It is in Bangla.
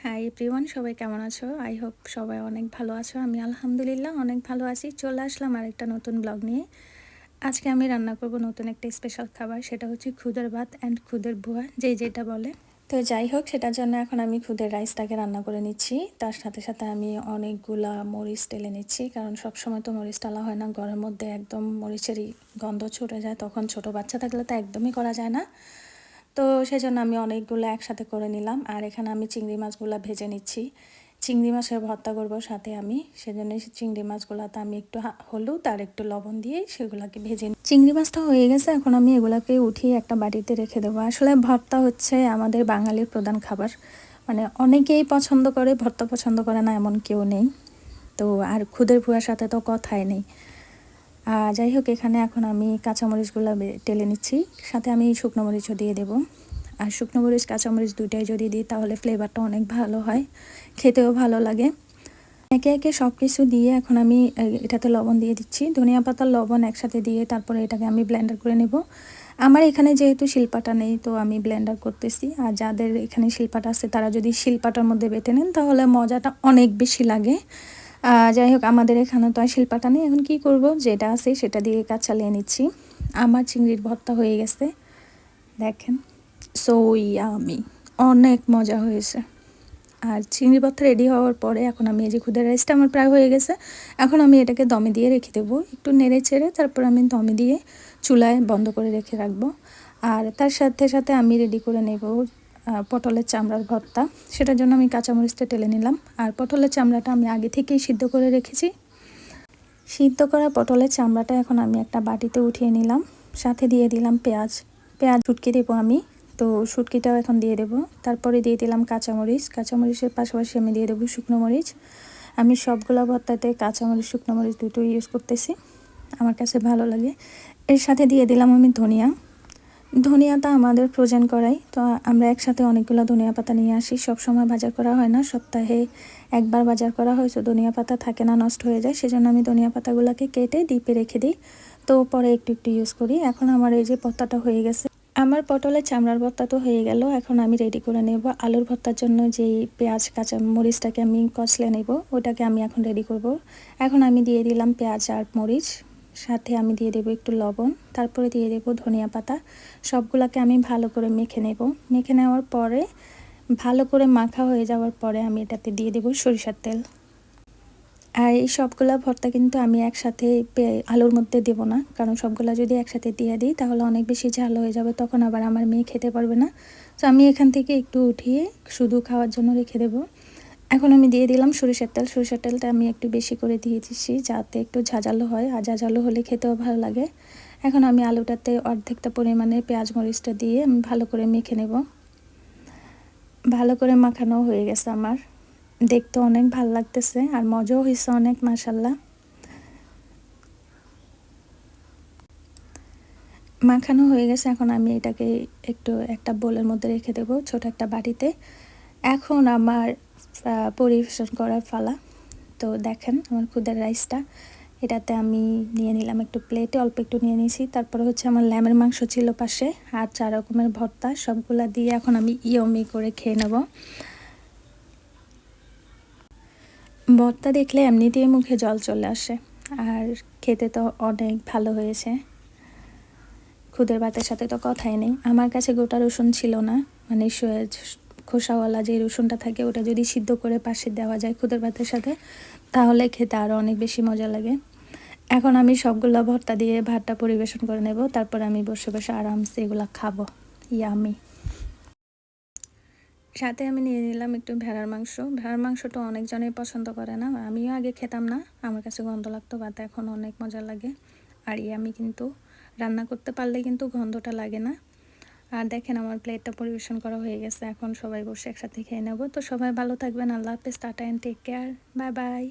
হাই এভরিওয়ান, সবাই কেমন আছো? আই হোপ সবাই অনেক ভালো আছো। আমি আলহামদুলিল্লাহ অনেক ভালো আছি। চলে আসলাম আরেকটা নতুন ব্লগ নিয়ে। আজকে আমি রান্না করব নতুন একটা স্পেশাল খাবার, সেটা হচ্ছে খুদের ভাত অ্যান্ড খুদের ভুয়া, যেটা বলে। তো যাই হোক, সেটার জন্য এখন আমি খুদের রাইসটাকে রান্না করে নিচ্ছি। তার সাথে সাথে আমি অনেকগুলা মরিচ টেলে নিচ্ছি, কারণ সবসময় তো মরিচ টালা হয় না। ঘরের মধ্যে একদম মরিচেরই গন্ধ ছুটে যায়, তখন ছোট বাচ্চা থাকলে তো একদমই করা যায় না। তো সেজন্য আমি অনেকগুলো একসাথে করে নিলাম। আর এখানে আমি চিংড়ি মাছগুলো ভেজে নিচ্ছি। চিংড়ি মাছের ভর্তা করব সাথে আমি, সেজন্য চিংড়ি মাছগুলোতে আমি একটু হলুদ আর একটু লবণ দিয়ে সেগুলোকে ভেজে চিংড়ি মাছটা হয়ে গেছে। এখন আমি এগুলোকে উঠিয়ে একটা বাটিতে রেখে দেবো। আসলে ভর্তা হচ্ছে আমাদের বাঙালির প্রধান খাবার, মানে অনেকেই পছন্দ করে, ভর্তা পছন্দ করে না এমন কেউ নেই। তো আর খুদের ভুয়ার সাথে তো কথাই নেই। যাই হোক, এখানে এখন আমি কাঁচামরিচগুলো টেলে নিচ্ছি, সাথে আমি শুকনো মরিচও দিয়ে দেবো। আর শুকনো মরিচ কাঁচামরিচ দুইটাই যদি দিই তাহলে ফ্লেভারটা অনেক ভালো হয়, খেতেও ভালো লাগে। একে একে সব কিছু দিয়ে এখন আমি এটাতে লবণ দিয়ে দিচ্ছি, ধনিয়া পাতা লবণ একসাথে দিয়ে তারপরে এটাকে আমি ব্লেন্ডার করে নেব। আমার এখানে যেহেতু শিলপাটা নেই, তো আমি ব্লেন্ডার করতেছি। আর যাদের এখানে শিলপাটা আছে তারা যদি শিলপাটার মধ্যে বেটে নেন তাহলে মজাটা অনেক বেশি লাগে। যাই হোক, আমাদের এখানে তো আর শিলপাটা নেই। এখন কি করব, যেটা আছে সেটা দিয়ে কাজ চালিয়ে নিচ্ছি। আমার চিংড়ির ভর্তা হয়ে গেছে, দেখেন। সো ইয়ামি, অনেক মজা হয়েছে। আর চিংড়ি ভর্তা রেডি হওয়ার পরে এখন আমি এই যে খুদের রাইসটা আমার প্রায় হয়ে গেছে, এখন আমি এটাকে দমে দিয়ে রেখে দেবো, একটু নেড়ে চেড়ে তারপর আমি দমে দিয়ে চুলায় বন্ধ করে রেখে রাখবো। আর তার সাথে সাথে আমি রেডি করে নেব পটলের চামড়ার ভর্তা। সেটার জন্য আমি কাঁচামরিচটা টেলে নিলাম। আর পটলের চামড়াটা আমি আগে থেকেই সিদ্ধ করে রেখেছি। সিদ্ধ করা পটলের চামড়াটা এখন আমি একটা বাটিতে উঠিয়ে নিলাম, সাথে দিয়ে দিলাম পেঁয়াজ। শুটকি দেবো আমি, তো শুটকিটাও এখন দিয়ে দেবো। তারপরে দিয়ে দিলাম কাঁচামরিচ, কাঁচামরিচের পাশাপাশি আমি দিয়ে দেবো শুকনো মরিচ। আমি সবগুলো ভর্তাতে কাঁচামরিচ শুকনো মরিচ দুটোই ইউজ করতেছি, আমার কাছে ভালো লাগে। এর সাথে দিয়ে দিলাম আমি ধনিয়া। ধনিয়াটা আমাদের ফ্রোজেন করাই, তো আমরা একসাথে অনেকগুলো ধনিয়া পাতা নিয়ে আসি। সব সময় বাজার করা হয় না, সপ্তাহে একবার বাজার করা হয়, তো ধনিয়া পাতা থাকে না, নষ্ট হয়ে যায়। সেজন্য আমি ধনিয়া পাতাগুলোকে কেটে ডিপে রেখে দিই, তো পরে একটু একটু ইউজ করি। এখন আমার এই যে ভর্তাটা হয়ে গেছে, আমার পটলের চামড়ার ভর্তা তো হয়ে গেল। এখন আমি রেডি করে নেব আলুর ভর্তার জন্য যেই পেঁয়াজ কাঁচা মরিচটাকে আমি কষলে নেব, ওটাকে আমি এখন রেডি করব। এখন আমি দিয়ে দিলাম পেঁয়াজ আর মরিচ, সাথে আমি দিয়ে দেবো একটু লবণ, তারপরে দিয়ে দেবো ধনিয়া পাতা। সবগুলোকে আমি ভালো করে মেখে নেব। মেখে নেওয়ার পরে ভালো করে মাখা হয়ে যাওয়ার পরে আমি এটাতে দিয়ে দেবো সরিষার তেল। আর এই সবগুলা ভর্তা কিন্তু আমি একসাথে আলুর মধ্যে দেবো না, কারণ সবগুলা যদি একসাথে দিয়ে দিই তাহলে অনেক বেশি ঝাল হয়ে যাবে, তখন আবার আমার মেয়ে খেতে পারবে না। তো আমি এখান থেকে একটু উঠিয়ে শুধু খাওয়ার জন্য রেখে দেবো। এখন আমি দিয়ে দিলাম সরিষার তেল। সরিষার তেলটা আমি একটু বেশি করে দিয়ে দিচ্ছি, যাতে একটু ঝাঁঝালো হয়, আর ঝাঁঝালো হলে খেতেও ভালো লাগে। এখন আমি আলুটাতে অর্ধেকটা পরিমাণে পেঁয়াজ মরিচটা দিয়ে আমি ভালো করে মেখে নেব। ভালো করে মাখানো হয়ে গেছে আমার, দেখতে অনেক ভালো লাগতেছে আর মজাও হয়েছে অনেক, মাশাল্লাহ। মাখানো হয়ে গেছে, এখন আমি এটাকে একটু একটা বোলের মধ্যে রেখে দেবো, ছোট একটা বাটিতে। এখন আমার পরিবেশন করার পালা। তো দেখেন আমার খুদের রাইসটা, এটাতে আমি নিয়ে নিলাম একটু প্লেটে, অল্প একটু নিয়ে নিয়েছি। তারপরে হচ্ছে আমার ল্যামের মাংস ছিল পাশে, আর 4 রকমের ভর্তা, সবগুলা দিয়ে এখন আমি ইয়মি করে খেয়ে নেব। ভর্তা দেখলে এমনিতেই মুখে জল চলে আসে, আর খেতে তো অনেক ভালো হয়েছে। খুদের ভাতের সাথে তো কথাই নেই। আমার কাছে গোটা রসুন ছিল না, মানে খোসাওয়ালা যে রসুনটা থাকে ওটা যদি সিদ্ধ করে পাশে দেওয়া যায় খুদের ভাতের সাথে, তাহলে খেতে আরও অনেক বেশি মজা লাগে। এখন আমি সবগুলো ভর্তা দিয়ে ভাতটা পরিবেশন করে নেব, তারপর আমি বসে বসে আরামসে এগুলো খাবো। ইয়ামি। সাথে আমি নিয়ে নিলাম একটু ভেড়ার মাংস। ভেড়ার মাংসটা অনেকজনেই পছন্দ করে না, আমিও আগে খেতাম না, আমার কাছে গন্ধ লাগতো, বাট এখন অনেক মজা লাগে। আর আমি কিন্তু রান্না করতে পারলে কিন্তু গন্ধটা লাগে না। আর দেখেন আমার প্লেটটা পরিবেশন করা হয়ে গেছে, এখন সবাই বসে একসাথে খেয়ে নেব। তো সবাই ভালো থাকবেন, আল্লাহ হাফেজ, tata and take care, bye by.